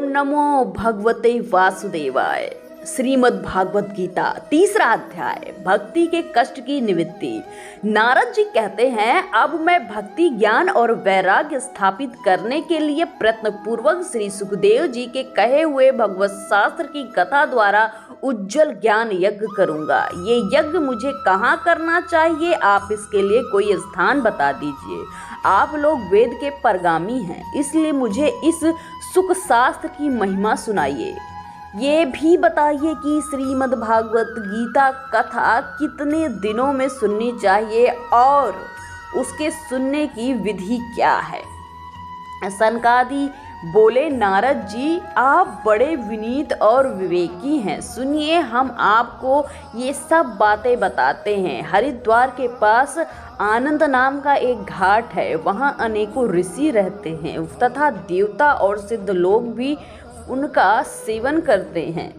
ओम नमो भगवते वासुदेवाय। श्रीमद् भागवत गीता तीसरा अध्याय, भक्ति के कष्ट की निवृत्ति। नारद जी कहते हैं, अब मैं भक्ति ज्ञान और वैराग्य स्थापित करने के लिए प्रयत्न पूर्वक श्री सुखदेव जी के कहे हुए भगवत शास्त्र की कथा द्वारा उज्जवल ज्ञान यज्ञ करूंगा। ये यज्ञ मुझे कहाँ करना चाहिए? आप इसके लिए कोई स्थान बता दीजिए। आप लोग वेद के परगामी हैं, इसलिए मुझे इस सुख शास्त्र की महिमा सुनाइए। ये भी बताइए कि श्रीमद् भागवत गीता कथा कितने दिनों में सुननी चाहिए और उसके सुनने की विधि क्या है? सनकादि बोले, नारद जी आप बड़े विनीत और विवेकी हैं। सुनिए, हम आपको ये सब बातें बताते हैं। हरिद्वार के पास आनंद नाम का एक घाट है। वहाँ अनेकों ऋषि रहते हैं तथा देवता और सिद्ध लोग भी उनका सेवन करते हैं।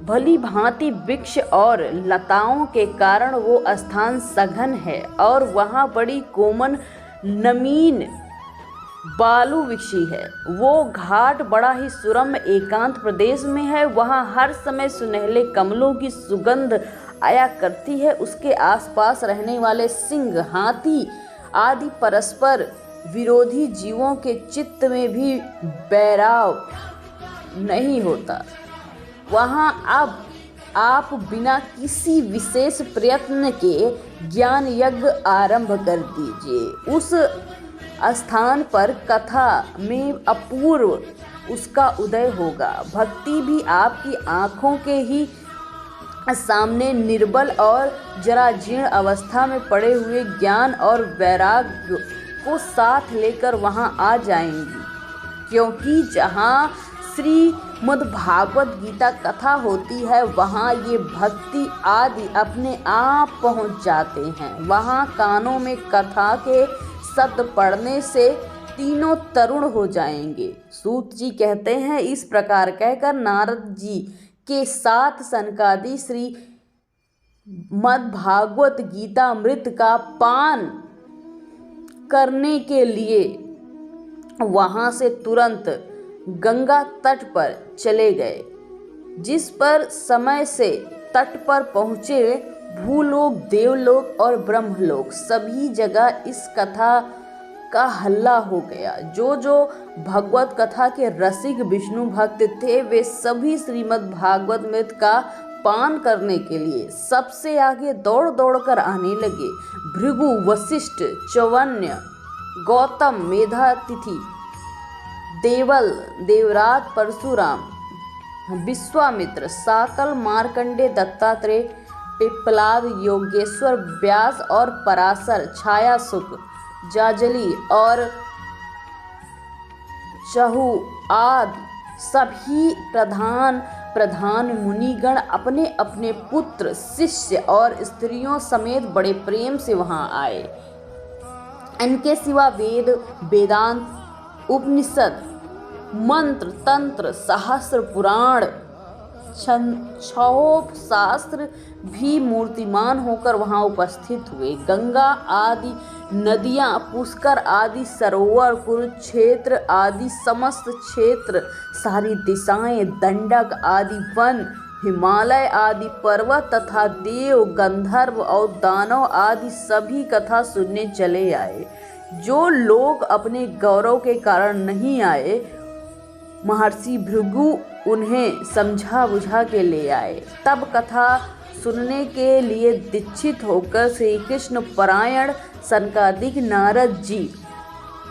भली भांति वृक्ष और लताओं के कारण वो स्थान सघन है और वहाँ बड़ी कोमल नमीन बालू विक्षी है। वो घाट बड़ा ही सुरम्य एकांत प्रदेश में है। वहाँ हर समय सुनहले कमलों की सुगंध आया करती है। उसके आसपास रहने वाले सिंह, हाथी आदि परस्पर विरोधी जीवों के चित्त में भी बैराव नहीं होता। वहाँ अब आप बिना किसी विशेष प्रयत्न के ज्ञान यज्ञ आरंभ कर दीजिए। उस स्थान पर कथा में अपूर्व उसका उदय होगा। भक्ति भी आपकी आँखों के ही सामने निर्बल और जराजीर्ण अवस्था में पड़े हुए ज्ञान और वैराग्य को साथ लेकर वहाँ आ जाएंगी, क्योंकि जहाँ श्रीमद् भागवत गीता कथा होती है वहाँ ये भक्ति आदि अपने आप पहुँच जाते हैं। वहाँ कानों में कथा के शब्द पढ़ने से तीनों तरुण हो जाएंगे। सूत जी कहते हैं, इस प्रकार कहकर नारद जी के साथ सनकादि श्री मद्भागवत गीता अमृत का पान करने के लिए वहाँ से तुरंत गंगा तट पर चले गए। जिस पर समय से तट पर पहुँचे भूलोक, देवलोक और ब्रह्मलोक सभी जगह इस कथा का हल्ला हो गया। जो जो भगवत कथा के रसिक विष्णु भक्त थे वे सभी श्रीमद् भागवत मृत का पान करने के लिए सबसे आगे दौड़ दौड़ कर आने लगे। भृगु, वशिष्ठ, चौवन्य, गौतम, मेधातिथि, देवल, देवराज, परशुराम, विश्वामित्र, साकल, मार्कंडे, दत्तात्रेय, पिप्पलाद, योगेश्वर, व्यास और पराशर, छायासुत, जाजली और चहु आदि सभी प्रधान मुनिगण अपने अपने पुत्र, शिष्य और स्त्रियों समेत बड़े प्रेम से वहां आए। इनके सिवा वेद, वेदांत, उपनिषद, मंत्र, तंत्र, सहस्र पुराण, छहों शास्त्र भी मूर्तिमान होकर वहां उपस्थित हुए। गंगा आदि नदियां, पुष्कर आदि सरोवर, कुरुक्षेत्र आदि समस्त क्षेत्र, सारी दिशाएं, दंडक आदि वन, हिमालय आदि पर्वत तथा देव, गंधर्व और दानव आदि सभी कथा सुनने चले आए। जो लोग अपने गौरव के कारण नहीं आए, महर्षि भृगु उन्हें समझा बुझा के ले आए। तब कथा सुनने के लिए दीक्षित होकर श्री कृष्ण परायण सनकादिक नारद जी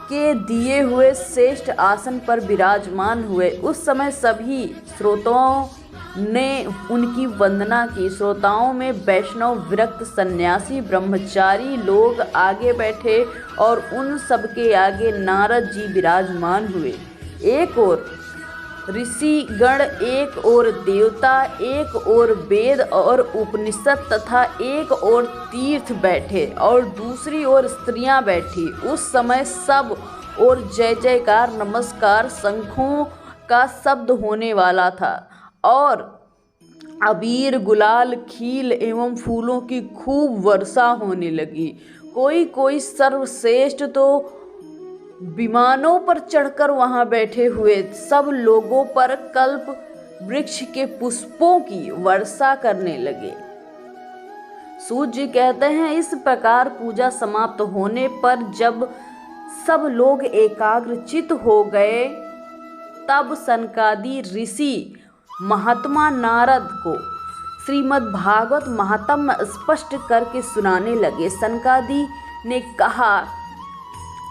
के दिए हुए श्रेष्ठ आसन पर विराजमान हुए। उस समय सभी श्रोताओं ने उनकी वंदना की। श्रोताओं में वैष्णव, विरक्त, सन्यासी, ब्रह्मचारी लोग आगे बैठे और उन सबके आगे नारद जी विराजमान हुए। एक ओर ऋषिगण, एक ओर देवता, एक ओर वेद और उपनिषद तथा एक ओर तीर्थ बैठे और दूसरी ओर स्त्रियां बैठी। उस समय सब और जय जयकार, नमस्कार, शंखों का शब्द होने वाला था और अबीर, गुलाल, खील एवं फूलों की खूब वर्षा होने लगी। कोई कोई सर्वश्रेष्ठ तो विमानों पर चढ़कर वहां बैठे हुए सब लोगों पर कल्प वृक्ष के पुष्पों की वर्षा करने लगे। सूत जी कहते हैं, इस प्रकार पूजा समाप्त होने पर जब सब लोग एकाग्रचित हो गए, तब सनकादि ऋषि महात्मा नारद को श्रीमद् भागवत महात्म्य स्पष्ट करके सुनाने लगे। सनकादि ने कहा,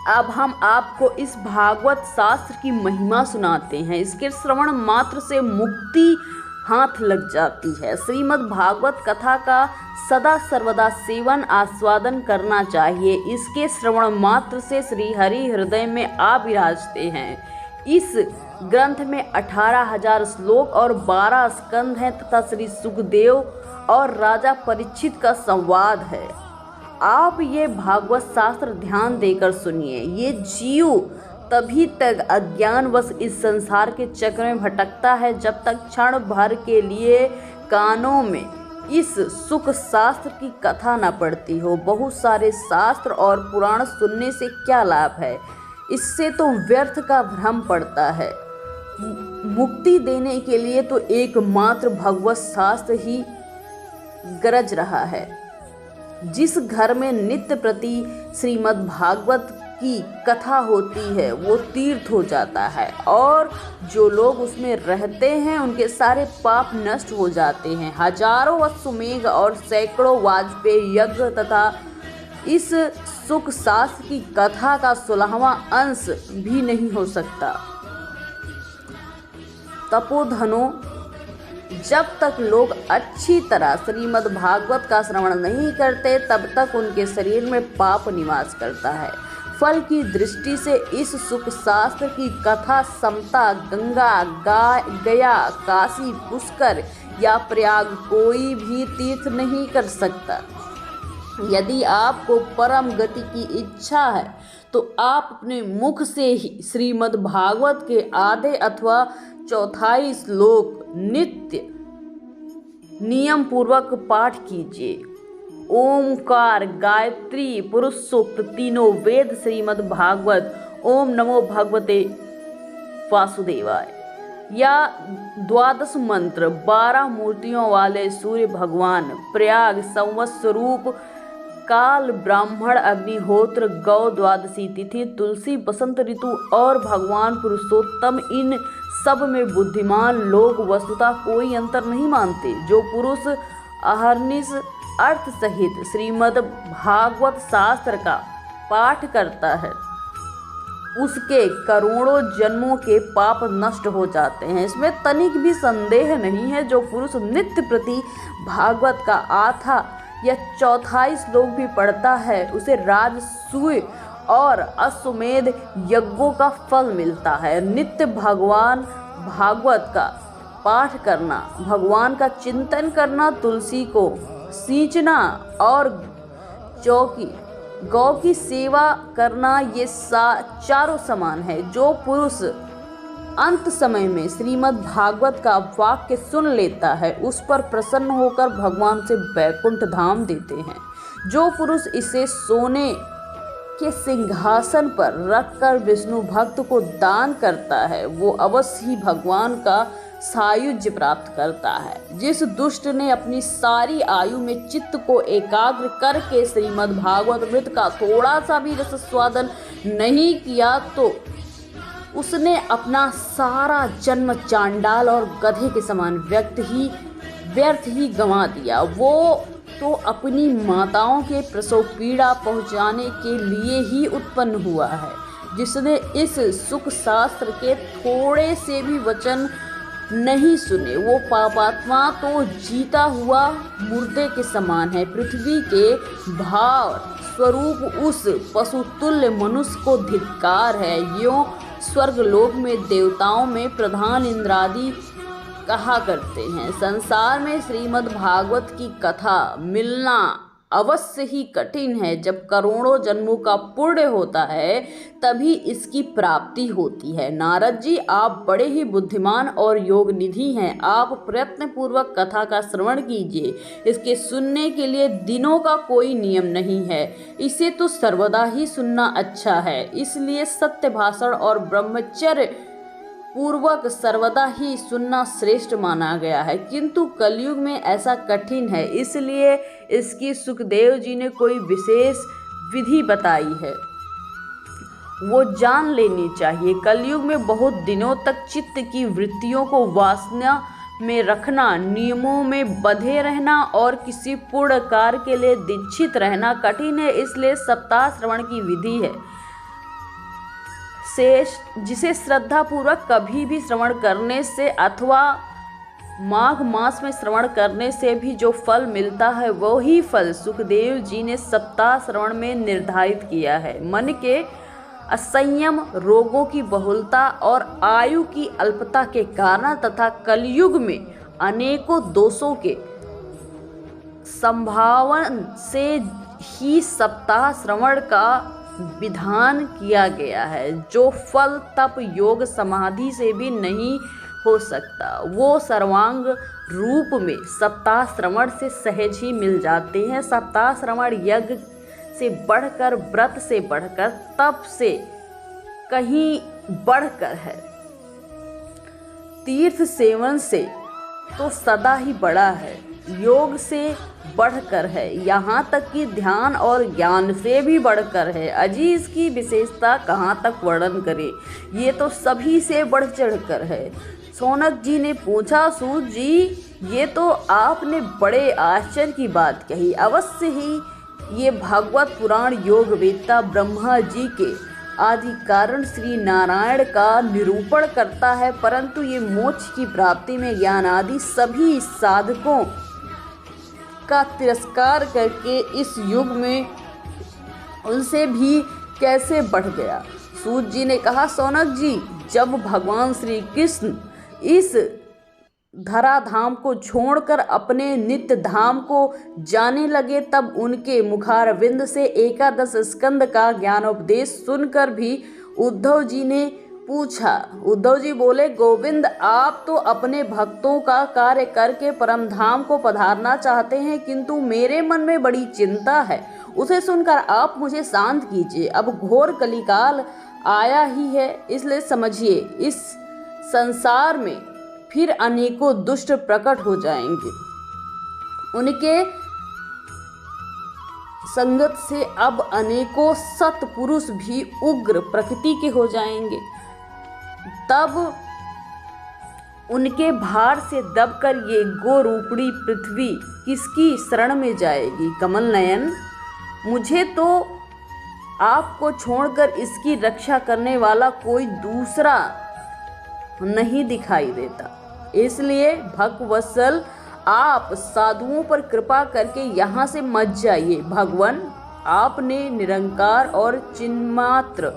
अब हम आपको इस भागवत शास्त्र की महिमा सुनाते हैं। इसके श्रवण मात्र से मुक्ति हाथ लग जाती है। श्रीमद् भागवत कथा का सदा सर्वदा सेवन आस्वादन करना चाहिए। इसके श्रवण मात्र से श्री हरि हृदय में आ विराजते हैं। इस ग्रंथ में 18,000 श्लोक और 12 स्कंध हैं तथा श्री सुखदेव और राजा परीक्षित का संवाद है। आप ये भागवत शास्त्र ध्यान देकर सुनिए। ये जीव तभी तक अज्ञानवश इस संसार के चक्र में भटकता है जब तक क्षण भर के लिए कानों में इस सुख शास्त्र की कथा न पड़ती हो। बहुत सारे शास्त्र और पुराण सुनने से क्या लाभ है? इससे तो व्यर्थ का भ्रम पड़ता है। मुक्ति देने के लिए तो एकमात्र भगवत शास्त्र ही गरज रहा है। जिस घर में नित्य प्रति श्रीमद् भागवत की कथा होती है वो तीर्थ हो जाता है और जो लोग उसमें रहते हैं उनके सारे पाप नष्ट हो जाते हैं। हजारों अश्वमेघ और सैकड़ों वाजपेयी यज्ञ तथा इस सुख शास्त्र की कथा का 16वां अंश भी नहीं हो सकता। तपोधनों, जब तक लोग अच्छी तरह श्रीमद् भागवत का श्रवण नहीं करते तब तक उनके शरीर में पाप निवास करता है। फल की दृष्टि से इस सुख शास्त्र की कथा समता गंगा, गया, काशी, पुष्कर या प्रयाग कोई भी तीर्थ नहीं कर सकता। यदि आपको परम गति की इच्छा है तो आप अपने मुख से ही श्रीमद् भागवत के आधे अथवा चौथाई श्लोक नित्य नियम पूर्वक पाठ कीजिए। ओमकार, गायत्री, पुरुषसूक्त तीनों वेद श्रीमद् भागवत, ओम नमो भगवते वासुदेवाय या 12 मंत्र 12 मूर्तियों वाले सूर्य भगवान, प्रयाग, संवत्सरूप, काल, ब्राह्मण, अग्निहोत्र, गौ, द्वादशी तिथि, तुलसी, बसंत ऋतु और भगवान पुरुषोत्तम, इन सब में बुद्धिमान लोग वस्तुतः कोई अंतर नहीं मानते। जो पुरुष अहर्निश अर्थ सहित श्रीमद् भागवत शास्त्र का पाठ करता है उसके करोड़ों जन्मों के पाप नष्ट हो जाते हैं। इसमें तनिक भी संदेह नहीं है। जो पुरुष नित्य प्रति भागवत का आधा या चौथाई श्लोक भी पढ़ता है उसे राजसूय और अश्वमेध यज्ञों का फल मिलता है। नित्य भगवान भागवत का पाठ करना, भगवान का चिंतन करना, तुलसी को सींचना और गौ की सेवा करना, ये चारों समान है। जो पुरुष अंत समय में श्रीमद् भागवत का वाक्य सुन लेता है उस पर प्रसन्न होकर भगवान से वैकुंठ धाम देते हैं। जो पुरुष इसे सोने के सिंहासन पर रखकर विष्णु भक्त को दान करता है वो अवश्य ही भगवान का सायुज्य प्राप्त करता है। जिस दुष्ट ने अपनी सारी आयु में चित्त को एकाग्र करके श्रीमद् भागवत अमृत का थोड़ा सा भी रसस्वादन नहीं किया तो उसने अपना सारा जन्म चांडाल और गधे के समान व्यर्थ ही गंवा दिया। वो तो अपनी माताओं के प्रसव पीड़ा पहुंचाने के लिए ही उत्पन्न हुआ है। जिसने इस सुख शास्त्र के थोड़े से भी वचन नहीं सुने वो पापात्मा तो जीता हुआ मुर्दे के समान है। पृथ्वी के भाव स्वरूप उस पशुतुल्य मनुष्य को धिक्कार है। यों स्वर्गलोक में देवताओं में प्रधान इंद्रादि कहा करते हैं। संसार में श्रीमद् भागवत की कथा मिलना अवश्य ही कठिन है। जब करोड़ों जन्मों का पुण्य होता है तभी इसकी प्राप्ति होती है। नारद जी, आप बड़े ही बुद्धिमान और योग निधि हैं। आप प्रयत्न पूर्वक कथा का श्रवण कीजिए। इसके सुनने के लिए दिनों का कोई नियम नहीं है, इसे तो सर्वदा ही सुनना अच्छा है। इसलिए सत्य भाषण और ब्रह्मचर्य पूर्वक सर्वदा ही सुनना श्रेष्ठ माना गया है, किंतु कलयुग में ऐसा कठिन है, इसलिए इसकी सुखदेव जी ने कोई विशेष विधि बताई है, वो जान लेनी चाहिए। कलयुग में बहुत दिनों तक चित्त की वृत्तियों को वासना में रखना, नियमों में बंधे रहना और किसी पूर्ण कार्य के लिए दीक्षित रहना कठिन है। इसलिए सप्ताह श्रवण की विधि है जिसे श्रद्धा पूर्वक कभी भी श्रवण करने से अथवा माघ मास में श्रवण करने से भी जो फल मिलता है वही फल सुखदेव जी ने सप्ताह श्रवण में निर्धारित किया है। मन के असंयम, रोगों की बहुलता और आयु की अल्पता के कारण तथा कलयुग में अनेकों दोषों के संभावन से ही सप्ताह श्रवण का विधान किया गया है। जो फल तप योग समाधि से भी नहीं हो सकता वो सर्वांग रूप में सप्ताह श्रवण से सहज ही मिल जाते हैं। सप्ताह श्रवण यज्ञ से बढ़कर, व्रत से बढ़कर, तप से कहीं बढ़कर है, तीर्थ सेवन से तो सदा ही बड़ा है, योग से बढ़कर है, यहाँ तक कि ध्यान और ज्ञान से भी बढ़कर है। अजी इसकी विशेषता कहाँ तक वर्णन करें, ये तो सभी से बढ़ चढ़ कर है। सौनक जी ने पूछा, सूत जी ये तो आपने बड़े आश्चर्य की बात कही। अवश्य ही ये भागवत पुराण योग वेत्ता ब्रह्मा जी के आदि कारण श्री नारायण का निरूपण करता है, परंतु ये मोक्ष की प्राप्ति में ज्ञान आदि सभी साधकों का तिरस्कार करके इस युग में उनसे भी कैसे बढ़ गया। सूत जी ने कहा, सौनक जी जब भगवान श्री कृष्ण इस धराधाम को छोड़कर अपने नित्य धाम को जाने लगे तब उनके मुखारविंद से एकादश स्कंद का ज्ञानोपदेश सुनकर भी उद्धव जी ने पूछा। उद्धव जी बोले, गोविंद आप तो अपने भक्तों का कार्य करके परम धाम को पधारना चाहते हैं, किंतु मेरे मन में बड़ी चिंता है, उसे सुनकर आप मुझे शांत कीजिए। अब घोर कलिकाल आया ही है, इसलिए समझिए इस संसार में फिर अनेकों दुष्ट प्रकट हो जाएंगे। उनके संगत से अब अनेकों सत्पुरुष भी उग्र प्रकृति के हो जाएंगे। तब उनके भार से दबकर ये गोरूपड़ी पृथ्वी किसकी शरण में जाएगी। कमल नयन, मुझे तो आपको छोड़कर इसकी रक्षा करने वाला कोई दूसरा नहीं दिखाई देता, इसलिए भक्तवत्सल आप साधुओं पर कृपा करके यहाँ से मत जाइए। भगवान आपने निरंकार और चिन्मात्र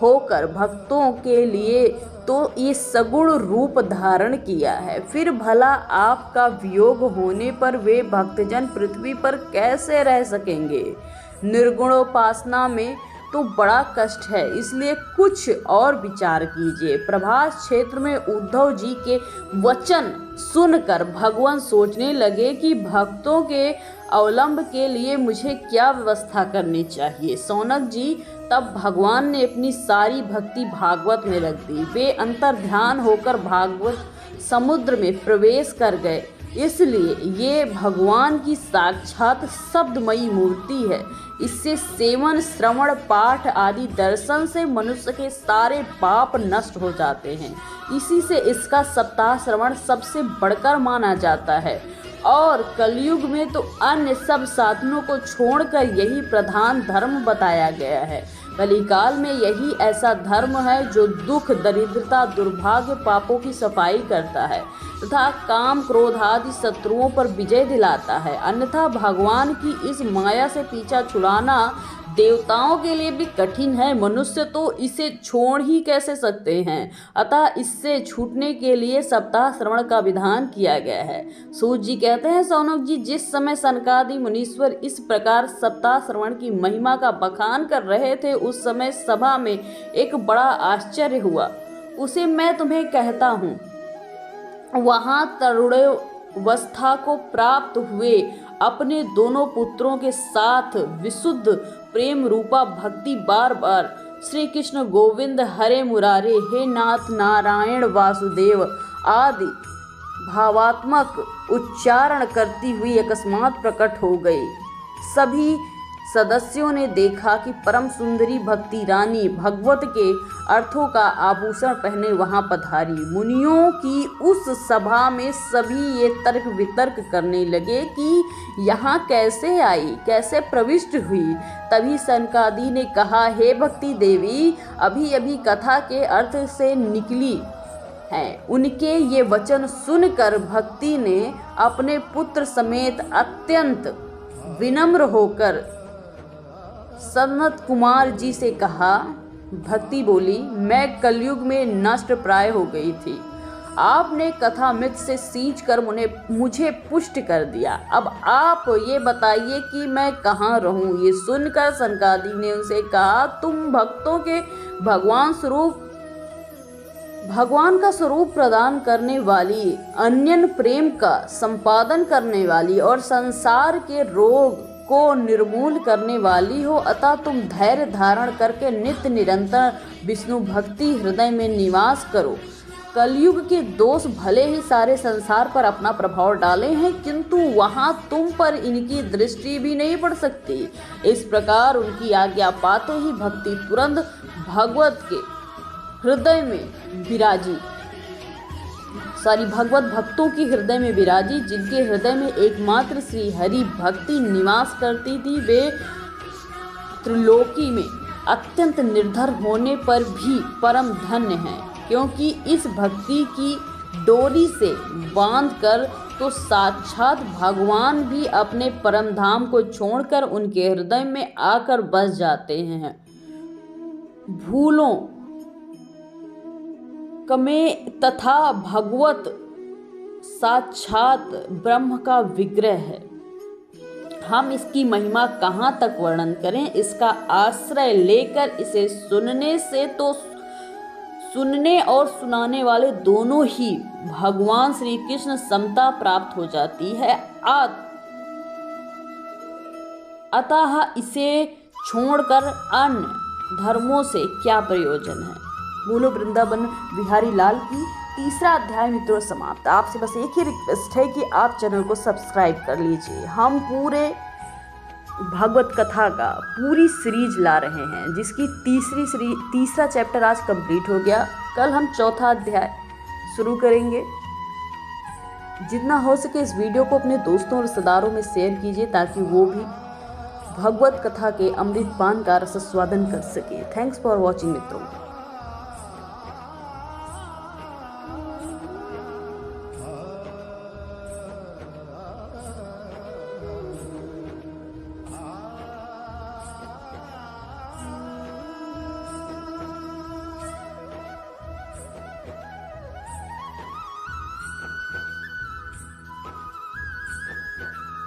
होकर भक्तों के लिए तो ये सगुण रूप धारण किया है, फिर भला आपका वियोग होने पर वे भक्तजन पृथ्वी पर कैसे रह सकेंगे। निर्गुणोपासना में तो बड़ा कष्ट है, इसलिए कुछ और विचार कीजिए। प्रभास क्षेत्र में उद्धव जी के वचन सुनकर भगवान सोचने लगे कि भक्तों के अवलंब के लिए मुझे क्या व्यवस्था करनी चाहिए। सौनक जी, तब भगवान ने अपनी सारी भक्ति भागवत में रख दी। वे अंतर ध्यान होकर भागवत समुद्र में प्रवेश कर गए, इसलिए ये भगवान की साक्षात शब्दमयी मूर्ति है। इससे सेवन, श्रवण, पाठ आदि दर्शन से मनुष्य के सारे पाप नष्ट हो जाते हैं। इसी से इसका सप्ताह श्रवण सबसे बढ़कर माना जाता है और कलयुग में तो अन्य सब साधनों को छोड़कर यही प्रधान धर्म बताया गया है। कलिकाल में यही ऐसा धर्म है जो दुख, दरिद्रता, दुर्भाग्य, पापों की सफाई करता है तथा काम, क्रोध आदि शत्रुओं पर विजय दिलाता है। अन्यथा भगवान की इस माया से पीछा छुड़ाना देवताओं के लिए भी कठिन है, मनुष्य तो इसे छोड़ ही कैसे सकते हैं। अतः इससे छूटने के लिए सप्ताह श्रवण का विधान किया गया है। सूत जी कहते हैं, सौनक जी, जिस समय सनकादि मुनीश्वर इस प्रकार सप्ताह श्रवण की महिमा का बखान कर रहे थे, उस समय सभा में एक बड़ा आश्चर्य हुआ। उसे मैं तुम्हें कहता हूँ। वहाँ तरुणावस्था को प्राप्त हुए अपने दोनों पुत्रों के साथ विशुद्ध प्रेम रूपा भक्ति बार बार श्री कृष्ण गोविंद हरे मुरारे, हे नाथ नारायण वासुदेव आदि भावात्मक उच्चारण करती हुई अकस्मात प्रकट हो गई। सभी सदस्यों ने देखा कि परम सुंदरी भक्ति रानी भगवत के अर्थों का आभूषण पहने वहां पधारी। मुनियों की उस सभा में सभी ये तर्क वितर्क करने लगे कि यहाँ कैसे आई, कैसे प्रविष्ट हुई। तभी सनकादि ने कहा, हे भक्ति देवी, अभी अभी कथा के अर्थ से निकली है। उनके ये वचन सुनकर भक्ति ने अपने पुत्र समेत अत्यंत विनम्र होकर सनत कुमार जी से कहा। भक्ति बोली, मैं कलयुग में नष्ट प्राय हो गई थी। आपने कथा मृत से सींच कर मुझे पुष्ट कर दिया। अब आप ये बताइए कि मैं कहाँ रहूं। ये सुनकर सनकादि ने उनसे कहा, तुम भक्तों के भगवान का स्वरूप प्रदान करने वाली, अन्यन प्रेम का संपादन करने वाली और संसार के रोग को निर्मूल करने वाली हो। अतः तुम धैर्य धारण करके नित्य निरंतर विष्णु भक्ति हृदय में निवास करो। कलयुग के दोष भले ही सारे संसार पर अपना प्रभाव डाले हैं, किंतु वहां तुम पर इनकी दृष्टि भी नहीं पड़ सकती। इस प्रकार उनकी आज्ञा पाते ही भक्ति तुरंत भगवत के हृदय में विराजी, भगवत भक्तों की हृदय में विराजी, जिनके हृदय में एकमात्र श्री हरि भक्ति निवास करती थी। वे त्रिलोकी में अत्यंत निर्धर होने पर भी परम धन्य हैं, क्योंकि इस भक्ति की डोरी से बांधकर तो साक्षात भगवान भी अपने परम धाम को छोड़कर उनके हृदय में आकर बस जाते हैं। भूलों कमे तथा भगवत साक्षात ब्रह्म का विग्रह है। हम इसकी महिमा कहाँ तक वर्णन करें। इसका आश्रय लेकर इसे सुनने और सुनाने वाले दोनों ही भगवान श्री कृष्ण समता प्राप्त हो जाती है। अतः इसे छोड़कर अन्य धर्मों से क्या प्रयोजन है। बोलो वृंदावन बिहारी लाल की। तीसरा अध्याय मित्रों समाप्त। आपसे बस एक ही रिक्वेस्ट है कि आप चैनल को सब्सक्राइब कर लीजिए। हम पूरे भागवत कथा का पूरी सीरीज ला रहे हैं, जिसकी तीसरा चैप्टर आज कंप्लीट हो गया। कल हम चौथा अध्याय शुरू करेंगे। जितना हो सके इस वीडियो को अपने दोस्तों और रिश्तेदारों में शेयर कीजिए, ताकि वो भी भगवत कथा के अमृत पान का रसास्वादन कर सके। थैंक्स फॉर वॉचिंग मित्रों।